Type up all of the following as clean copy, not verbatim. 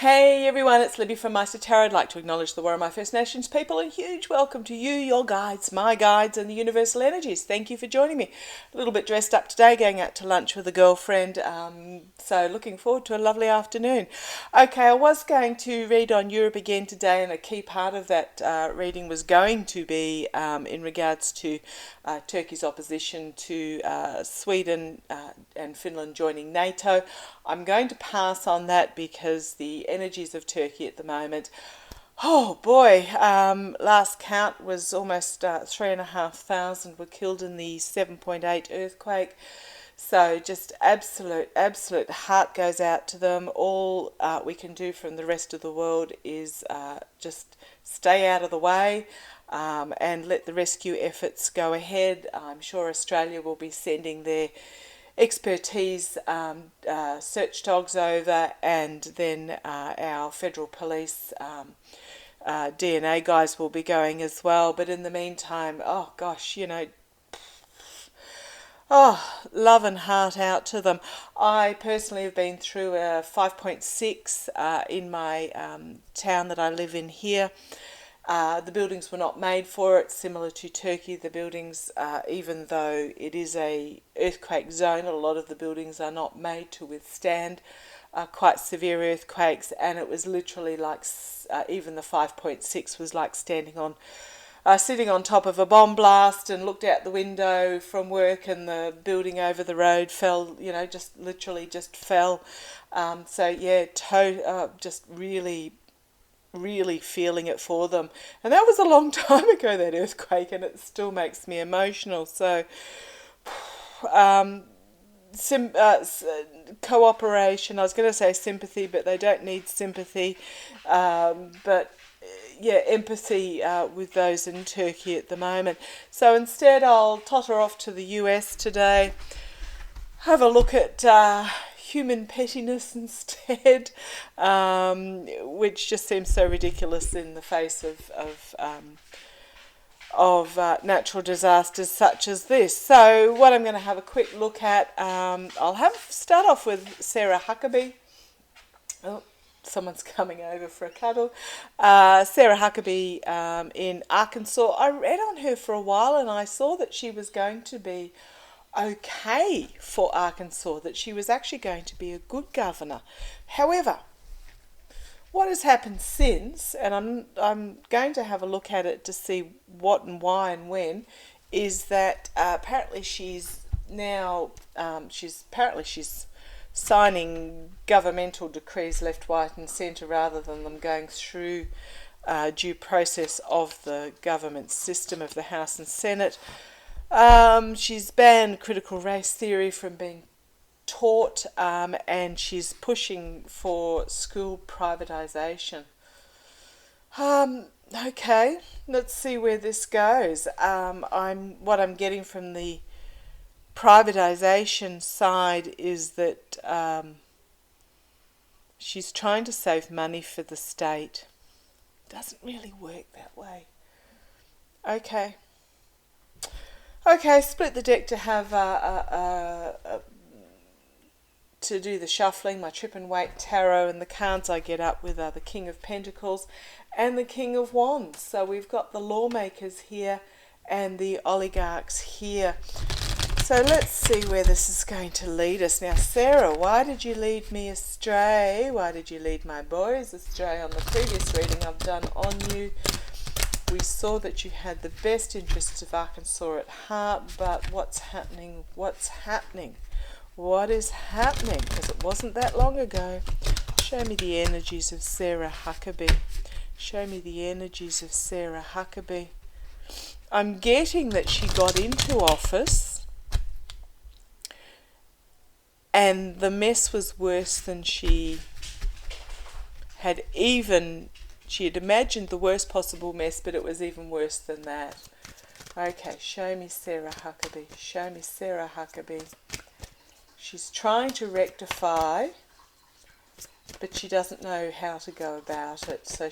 Hey everyone, it's Libby from Meister Tarot. I'd like to acknowledge the Warramai First Nations people. A huge welcome to you, your guides, my guides, and the universal energies. Thank you for joining me. A little bit dressed up today, going out to lunch with a girlfriend. So looking forward to a lovely afternoon. Okay, I was going to read on Europe again today, and a key part of that reading was going to be in regards to Turkey's opposition to Sweden and Finland joining NATO. I'm going to pass on that because the energies of Turkey at the moment, oh boy, last count was almost 3,500 were killed in the 7.8 earthquake. So just absolute heart goes out to them. All we can do from the rest of the world is just stay out of the way and let the rescue efforts go ahead. I'm sure Australia will be sending their expertise search dogs over, and then our federal police DNA guys will be going as well. But in the meantime, oh gosh, love and heart out to them. I personally have been through a 5.6 in my town that I live in here. The buildings were not made for it. Similar to Turkey, the buildings, even though it is a earthquake zone, a lot of the buildings are not made to withstand quite severe earthquakes. And it was literally like, even the 5.6 was like sitting on top of a bomb blast, and looked out the window from work, and the building over the road fell. Just literally just fell. So yeah, just really feeling it for them. And that was a long time ago, that earthquake, and it still makes me emotional. So cooperation, I was going to say sympathy, but they don't need sympathy, but yeah, empathy with those in Turkey at the moment. So instead I'll totter off to the US today, have a look at human pettiness instead, which just seems so ridiculous in the face of natural disasters such as this. So what I'm going to have a quick look at, I'll start off with Sarah Huckabee. Oh, someone's coming over for a cuddle. Sarah Huckabee in Arkansas. I read on her for a while, and I saw that she was going to be okay for Arkansas, that she was actually going to be a good governor. However, what has happened since, and I'm going to have a look at it to see what and why and when, is that apparently she's signing governmental decrees left, right and centre, rather than them going through due process of the government system of the House and Senate. She's banned critical race theory from being taught, and she's pushing for school privatisation. Okay, let's see where this goes. What I'm getting from the privatisation side is that she's trying to save money for the state. Doesn't really work that way. Okay, split the deck to have to do the shuffling. My trip and wait tarot, and the cards I get up with are the King of Pentacles and the King of Wands. So we've got the lawmakers here and the oligarchs here. So let's see where this is going to lead us. Now, Sarah, why did you lead me astray? Why did you lead my boys astray on the previous reading I've done on you? We saw that you had the best interests of Arkansas at heart, but what's happening? What is happening? Because it wasn't that long ago. Show me the energies of Sarah Huckabee. Show me the energies of Sarah Huckabee. I'm getting that she got into office, and the mess was worse than she had imagined. The worst possible mess, but it was even worse than that. Okay, show me Sarah Huckabee. Show me Sarah Huckabee. She's trying to rectify, but she doesn't know how to go about it. So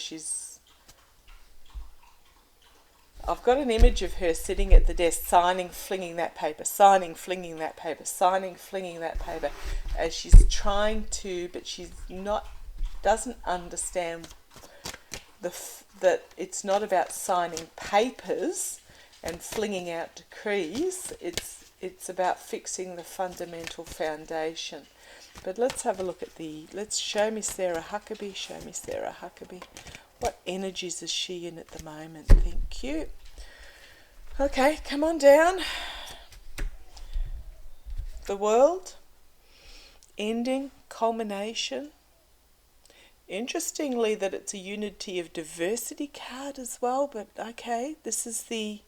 I've got an image of her sitting at the desk, signing, flinging that paper, signing, flinging that paper, signing, flinging that paper, as she's trying to, but she's not doesn't understand that it's not about signing papers and flinging out decrees. It's about fixing the fundamental foundation. But let's have a look at let's show me Sarah Huckabee. Show me Sarah Huckabee. What energies is she in at the moment? Thank you. Okay, come on down. The world. Ending. Culmination. Interestingly that it's a unity of diversity card as well, but okay, this is the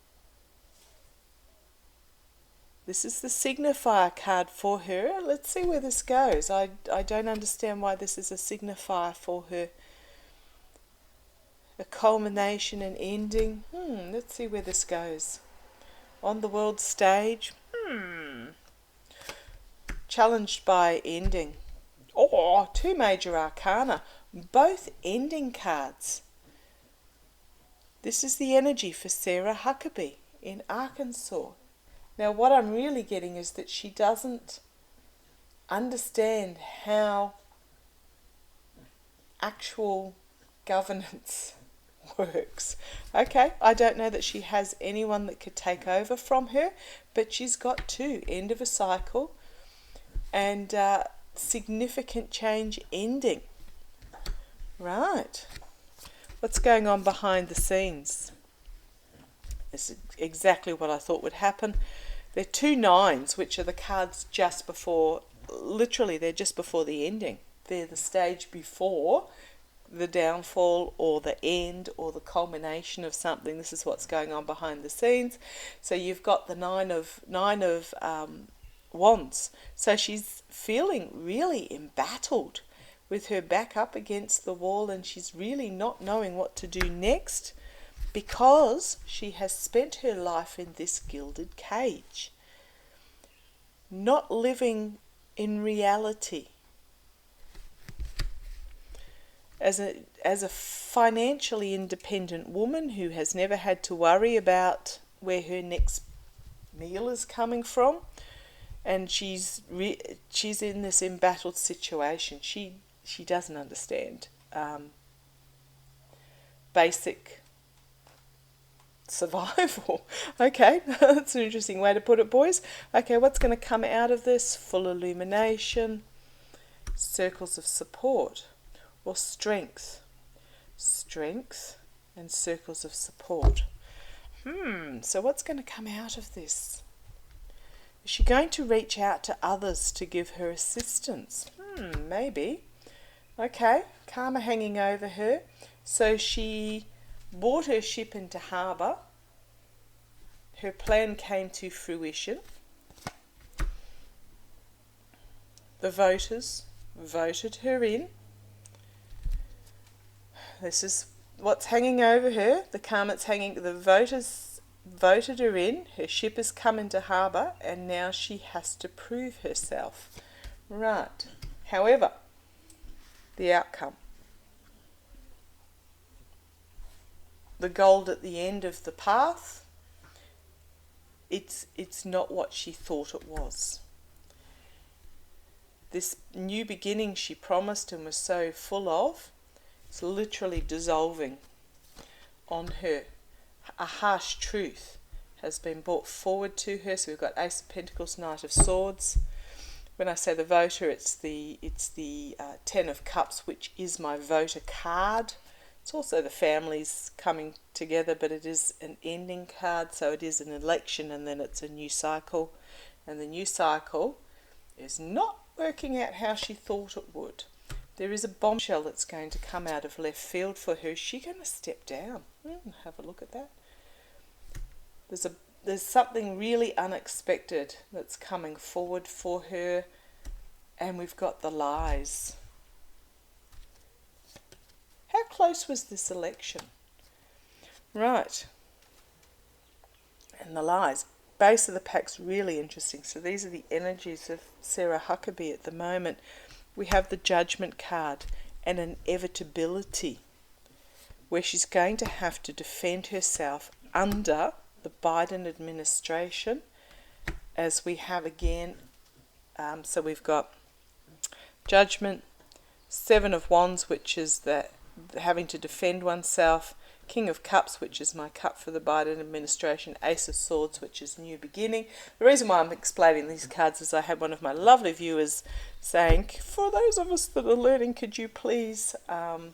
signifier card for her. Let's see where this goes. I don't understand why this is a signifier for her. A culmination and ending. Let's see where this goes. On the world stage. Challenged by ending. Oh, 2 major arcana. Both ending cards. This is the energy for Sarah Huckabee in Arkansas. Now what I'm really getting is that she doesn't understand how actual governance works. Okay, I don't know that she has anyone that could take over from her, but she's got 2, end of a cycle and significant change ending. Right. What's going on behind the scenes? This is exactly what I thought would happen. They're 2 9s, which are the cards just before, literally they're just before the ending. They're the stage before the downfall or the end or the culmination of something. This is what's going on behind the scenes. So you've got the 9 of Wands. So she's feeling really embattled with her back up against the wall, and she's really not knowing what to do next because she has spent her life in this gilded cage, not living in reality. As a financially independent woman who has never had to worry about where her next meal is coming from, and she's in this embattled situation. She doesn't understand basic survival. Okay, that's an interesting way to put it, boys. Okay, what's going to come out of this? Full illumination, circles of support, or strength. Strength and circles of support. So what's going to come out of this? Is she going to reach out to others to give her assistance? Maybe. Okay, karma hanging over her. So she brought her ship into harbour. Her plan came to fruition. The voters voted her in. This is what's hanging over her. The karma's hanging. The voters voted her in. Her ship has come into harbour, and now she has to prove herself. Right. However, the outcome. The gold at the end of the path, it's not what she thought it was. This new beginning she promised and was so full of, it's literally dissolving on her. A harsh truth has been brought forward to her. So we've got Ace of Pentacles, Knight of Swords. When I say the voter, it's the 10 of Cups, which is my voter card. It's also the families coming together, but it is an ending card, so it is an election and then it's a new cycle. And the new cycle is not working out how she thought it would. There is a bombshell that's going to come out of left field for her. Is she going to step down? Have a look at that. There's something really unexpected that's coming forward for her, and we've got the lies. How close was this election? Right. And the lies. Base of the pack's really interesting. So these are the energies of Sarah Huckabee at the moment. We have the Judgment card and an inevitability where she's going to have to defend herself under the Biden administration, as we have again. So we've got Judgment, Seven of Wands, which is that having to defend oneself. King of Cups, which is my cup for the Biden administration. Ace of Swords, which is new beginning. The reason why I'm explaining these cards is I had one of my lovely viewers saying, for those of us that are learning, could you please tell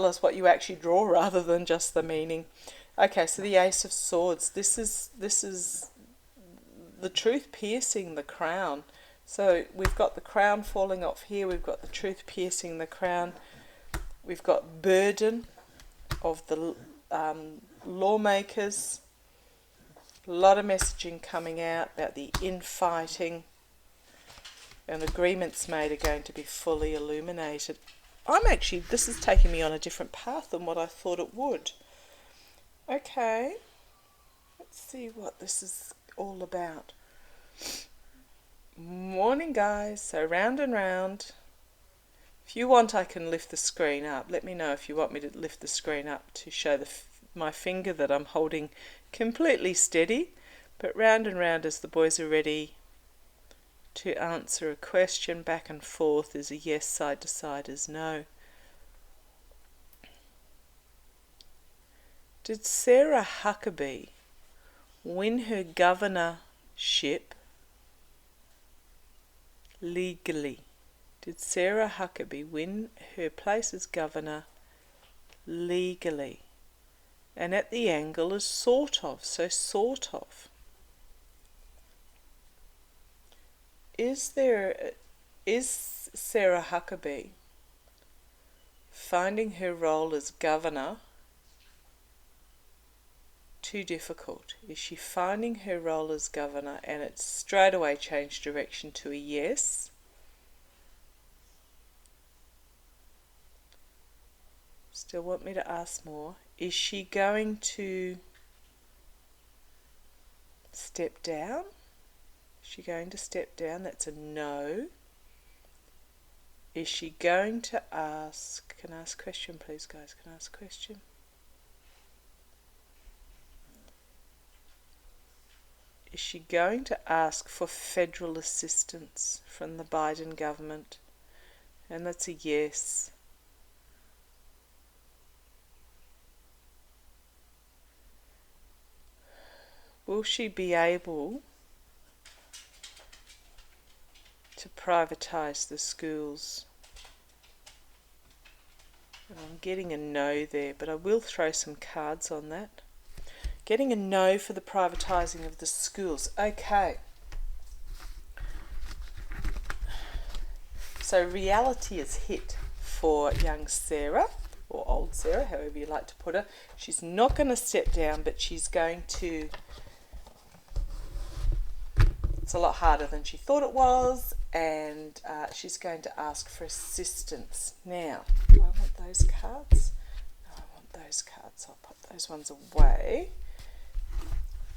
us what you actually draw rather than just the meaning. Okay, so the Ace of Swords. This is the truth piercing the crown. So we've got the crown falling off here. We've got the truth piercing the crown. We've got burden of the lawmakers. A lot of messaging coming out about the infighting, and agreements made are going to be fully illuminated. This is taking me on a different path than what I thought it would. Okay, let's see what this is all about. Morning, guys. So round and round. If you want, I can lift the screen up. Let me know if you want me to lift the screen up to show my finger that I'm holding completely steady. But round and round as the boys are ready to answer a question. Back and forth is a yes, side to side is no. Did Sarah Huckabee win her governorship legally? Did Sarah Huckabee win her place as governor legally? And at the angle is sort of, so sort of. Is Sarah Huckabee finding her role as governor too difficult? Is she finding her role as governor and it's straight away changed direction to a yes? Still want me to ask more? Is she going to step down? Is she going to step down? That's a no. Is she going to ask... Can I ask a question, please, guys? Can I ask a question? Is she going to ask for federal assistance from the Biden government? And that's a yes. Will she be able to privatise the schools? And I'm getting a no there, but I will throw some cards on that. Getting a no for the privatising of the schools. Okay. So reality is hit for young Sarah, or old Sarah, however you like to put her. She's not going to step down, but she's going to... It's a lot harder than she thought it was, and she's going to ask for assistance. Now, do I want those cards? No, I want those cards. I'll put those ones away.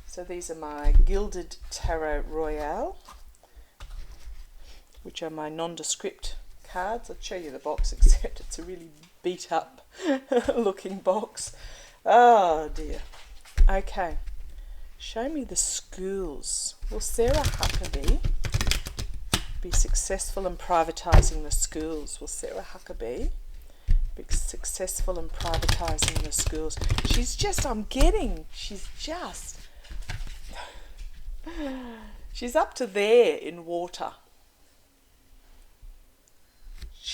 So these are my Gilded Tarot Royale, which are my nondescript cards. I'll show you the box, except it's a really beat up looking box. Oh dear. Okay. Show me the schools. Will Sarah Huckabee be successful in privatising the schools? Will Sarah Huckabee be successful in privatising the schools? She's up to there in water.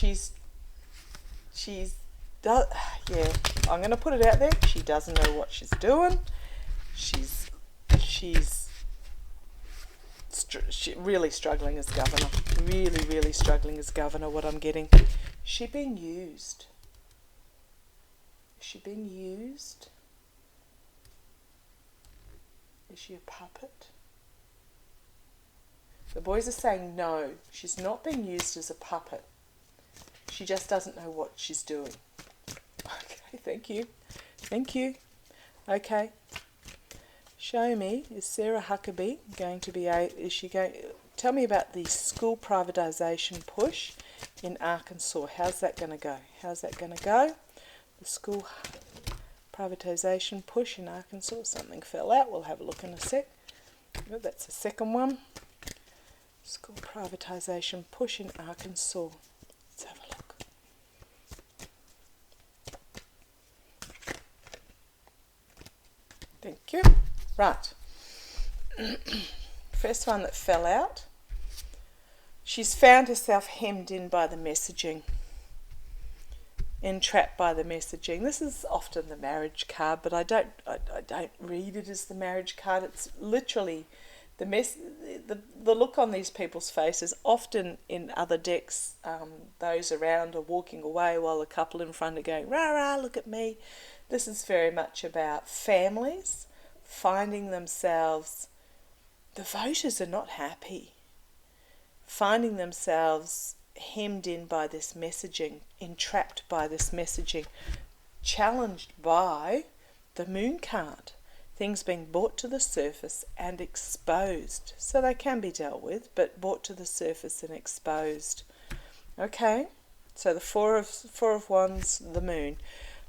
Yeah, I'm going to put it out there. She doesn't know what she's doing. She's really struggling as governor. Really struggling as governor, what I'm getting. Is she being used? Is she being used? Is she a puppet? The boys are saying no. She's not being used as a puppet. She just doesn't know what she's doing. Okay, thank you. Thank you. Okay. Show me, is Sarah Huckabee going to be tell me about the school privatisation push in Arkansas. How's that going to go? How's that going to go? The school privatisation push in Arkansas. Something fell out. We'll have a look in a sec. Oh, that's the second one. School privatisation push in Arkansas. Let's Thank you. Right. First one that fell out. She's found herself hemmed in by the messaging. Entrapped by the messaging. This is often the marriage card, but I don't read it as the marriage card. It's literally the look on these people's faces. Often in other decks, those around are walking away while the couple in front are going, rah rah, look at me. This is very much about families finding themselves. The voters are not happy. Finding themselves hemmed in by this messaging, entrapped by this messaging, challenged by the moon card. Things being brought to the surface and exposed. So they can be dealt with, but brought to the surface and exposed. Okay, so the four of Wands, the moon.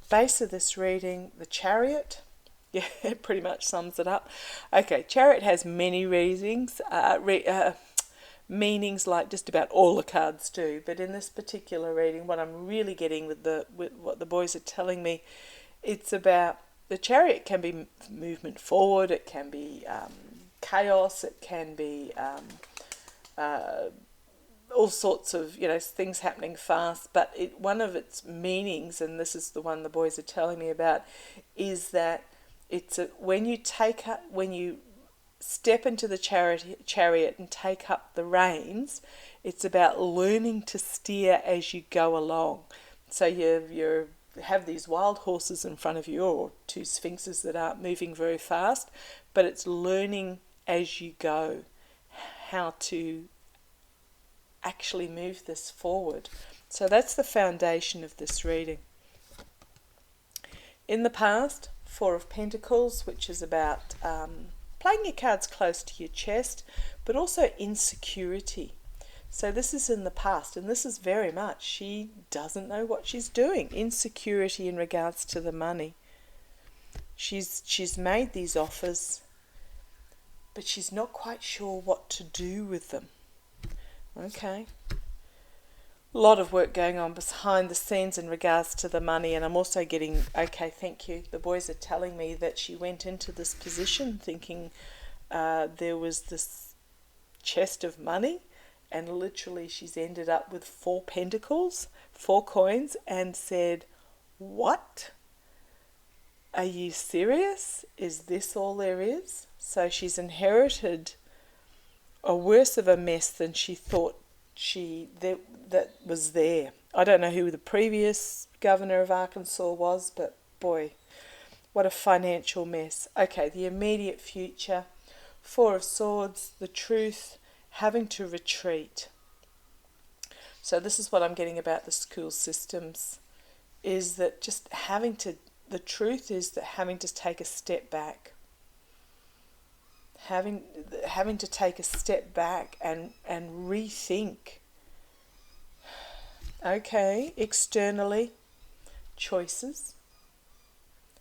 Base of this reading, the Chariot. Yeah, it pretty much sums it up. Okay, Chariot has many readings, meanings like just about all the cards do, but in this particular reading, what I'm really getting with what the boys are telling me, it's about the Chariot can be movement forward, it can be chaos, it can be all sorts of things happening fast, but one of its meanings, and this is the one the boys are telling me about, is that when you step into the chariot and take up the reins, it's about learning to steer as you go along. So you have these wild horses in front of you, or two sphinxes that aren't moving very fast, but it's learning as you go how to actually move this forward. So that's the foundation of this reading. In the past, Four of Pentacles, which is about playing your cards close to your chest, but also insecurity. So this is in the past, and this is very much, she doesn't know what she's doing. Insecurity in regards to the money. She's made these offers, but she's not quite sure what to do with them. Okay. A lot of work going on behind the scenes in regards to the money, and I'm also getting, okay, thank you. The boys are telling me that she went into this position thinking there was this chest of money, and literally she's ended up with 4 pentacles, 4 coins, and said, what? Are you serious? Is this all there is? So she's inherited a worse of a mess than she thought that was there. I don't know who the previous governor of Arkansas was, but boy, what a financial mess. Okay, the immediate future. 4 of Swords, the truth, having to retreat. So this is what I'm getting about the school systems, is that the truth is that having to take a step back. Having to take a step back and rethink. Okay, externally, choices.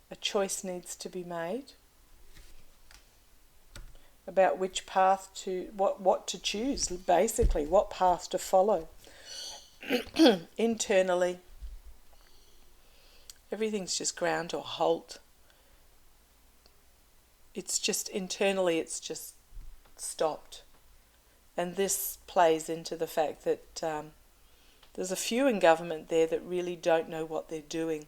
A choice needs to be made about which path what to choose, basically, what path to follow. Internally, everything's just ground to a halt. It's just internally, it's just stopped. And this plays into the fact that there's a few in government there that really don't know what they're doing.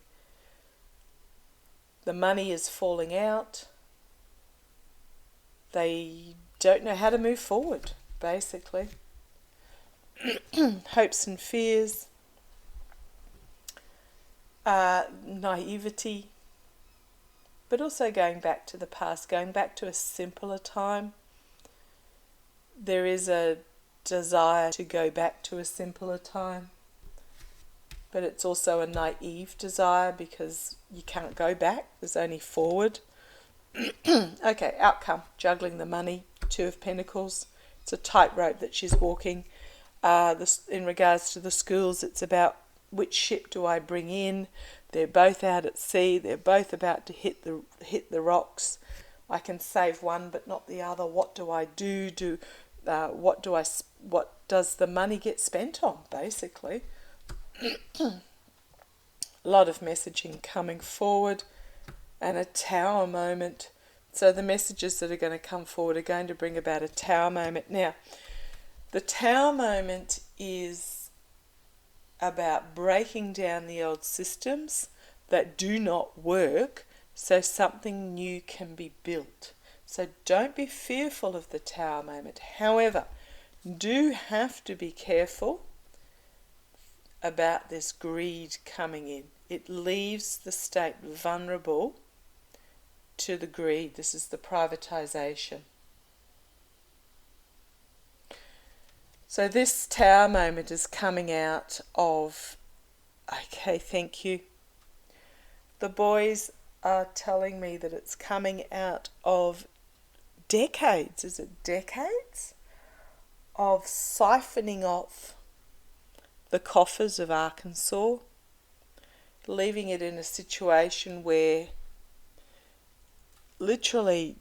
The money is falling out. They don't know how to move forward, basically. Hopes and fears. Naivety. But also going back to the past, going back to a simpler time. There is a desire to go back to a simpler time. But it's also a naive desire because you can't go back. There's only forward. Okay, outcome. Juggling the money. 2 of Pentacles. It's a tightrope that she's walking. In regards to the schools, it's about which ship do I bring in. They're both out at sea. They're both about to hit the rocks. I can save one but not the other. What do I do? What does the money get spent on, basically? A lot of messaging coming forward, and a Tower moment. So the messages that are going to come forward are going to bring about a Tower moment. Now, the Tower moment is about breaking down the old systems that do not work so something new can be built. So don't be fearful of the Tower moment. However, do have to be careful about this greed coming in. It leaves the state vulnerable to the greed. This is the privatization. So this Tower moment is coming out of, okay, thank you. The boys are telling me that it's coming out of decades, is it decades? Of siphoning off the coffers of Arkansas, leaving it in a situation where literally,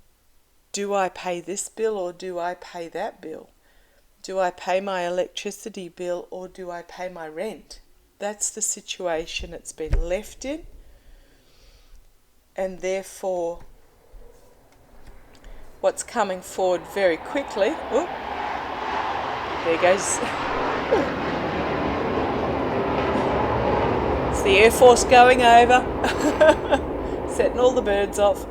do I pay this bill or do I pay that bill? Do I pay my electricity bill or do I pay my rent? That's the situation it's been left in, and therefore what's coming forward very quickly, whoop, there goes, it's the Air Force going over, setting all the birds off.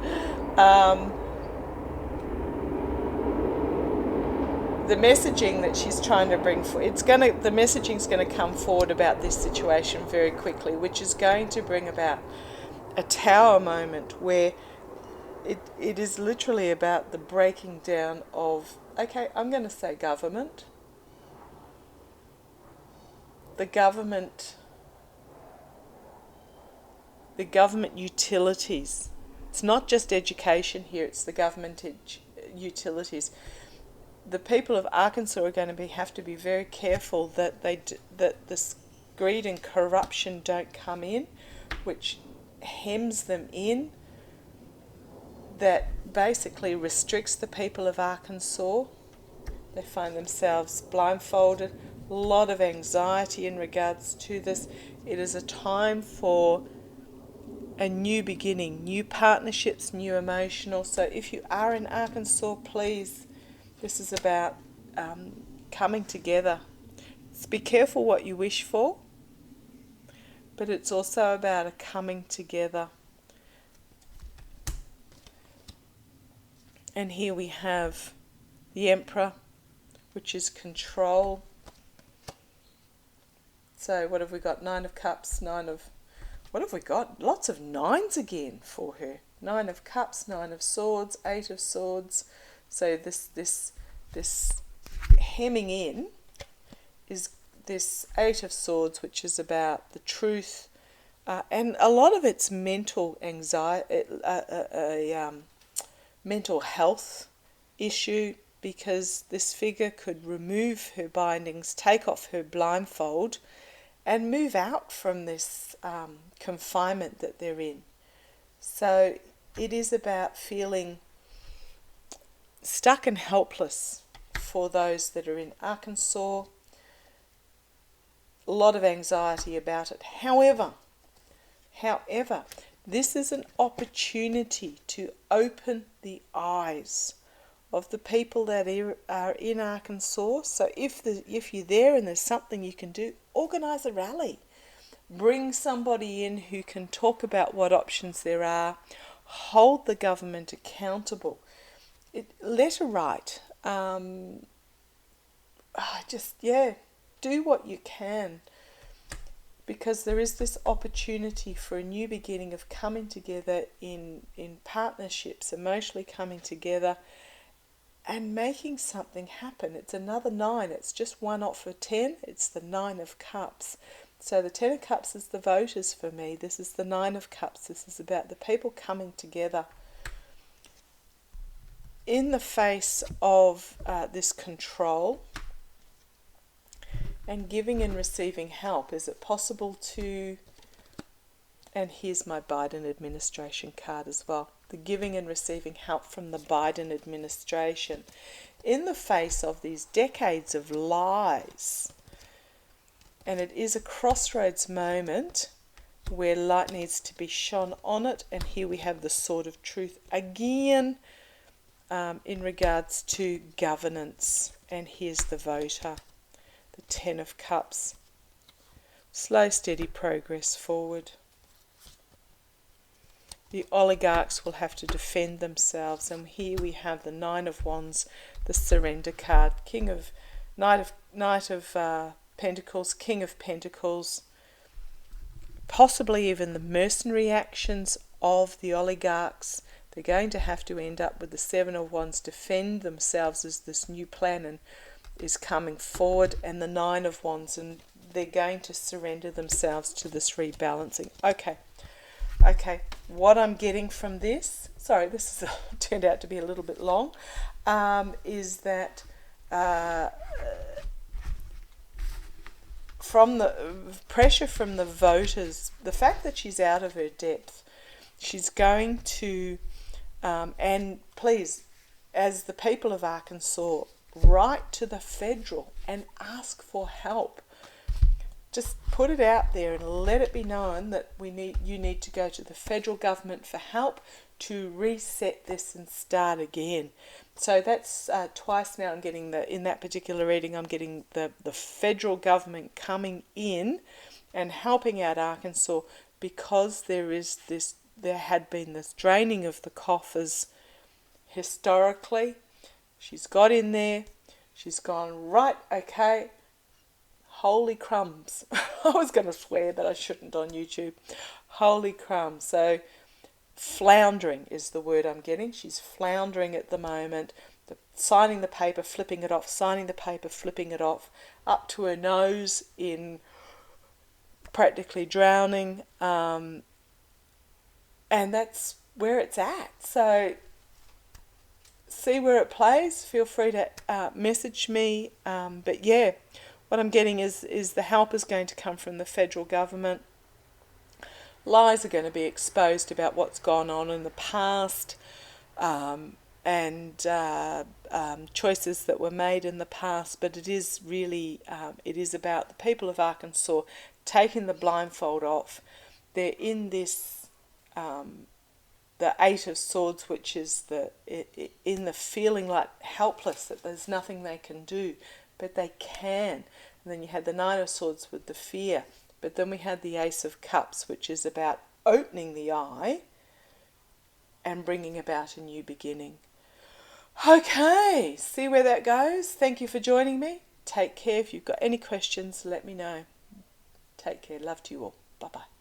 The messaging that she's trying to bring forward, the messaging's going to come forward about this situation very quickly, which is going to bring about a Tower moment where it is literally about the breaking down of, okay, I'm going to say government. The government utilities. It's not just education here, it's the government utilities. The people of Arkansas are going to have to be very careful that that this greed and corruption don't come in, which hems them in, that basically restricts the people of Arkansas. They find themselves blindfolded, a lot of anxiety in regards to this. It is a time for a new beginning, new partnerships, new emotional. So if you are in Arkansas, please, this is about coming together. So be careful what you wish for, but it's also about a coming together. And here we have the Emperor, which is control. So what have we got? 9 of Cups, what have we got? Lots of 9s again for her. 9 of Cups, 9 of Swords, 8 of Swords. So this hemming in is this 8 of Swords, which is about the truth, and a lot of it's mental anxiety, mental health issue, because this figure could remove her bindings, take off her blindfold, and move out from this confinement that they're in. So it is about feeling stuck and helpless for those that are in Arkansas. A lot of anxiety about it. However, this is an opportunity to open the eyes of the people that are in Arkansas. So if you're there and there's something you can do, organise a rally. Bring somebody in who can talk about what options there are. Hold the government accountable. Letter write. Do what you can. Because there is this opportunity for a new beginning of coming together in partnerships, emotionally coming together and making something happen. It's another 9. It's just one off of 10. It's the 9 of Cups. So the 10 of Cups is the voters for me. This is the 9 of Cups. This is about the people coming together in the face of this control and giving and receiving help. Is it possible to, and here's my Biden administration card as well, the giving and receiving help from the Biden administration in the face of these decades of lies. And it is a crossroads moment where light needs to be shone on it. And here we have the sword of truth again, in regards to governance. And here's the voter, the 10 of Cups. Slow, steady progress forward. The oligarchs will have to defend themselves, and here we have the 9 of Wands, the surrender card, Knight of Pentacles, King of Pentacles, possibly even the mercenary actions of the oligarchs. They're going to have to end up with the 7 of Wands, defend themselves as this new plan is coming forward, and the 9 of Wands, and they're going to surrender themselves to this rebalancing. Okay, what I'm getting from this, sorry, this is turned out to be a little bit long, is that from the pressure from the voters, the fact that she's out of her depth, she's going to, and please, as the people of Arkansas, write to the federal and ask for help. Just put it out there and let it be known that you need to go to the federal government for help to reset this and start again. So that's twice now I'm getting in that particular reading, I'm getting the federal government coming in and helping out Arkansas, because there had been this draining of the coffers historically. She's got in there, she's gone, right, okay, holy crumbs. I was going to swear, but I shouldn't on YouTube. Holy crumbs. So floundering is the word I'm getting. She's floundering at the moment. Signing the paper, flipping it off, signing the paper, flipping it off, up to her nose in practically drowning. And that's where it's at. So see where it plays. Feel free to message me. But yeah, what I'm getting is the help is going to come from the federal government. Lies are going to be exposed about what's gone on in the past, and choices that were made in the past. But it is really, it is about the people of Arkansas taking the blindfold off. They're in this, the 8 of Swords, which is in the feeling like helpless, that there's nothing they can do. But they can. And then you had the 9 of Swords with the fear. But then we had the Ace of Cups, which is about opening the eye and bringing about a new beginning. Okay, see where that goes. Thank you for joining me. Take care. If you've got any questions, let me know. Take care. Love to you all. Bye-bye.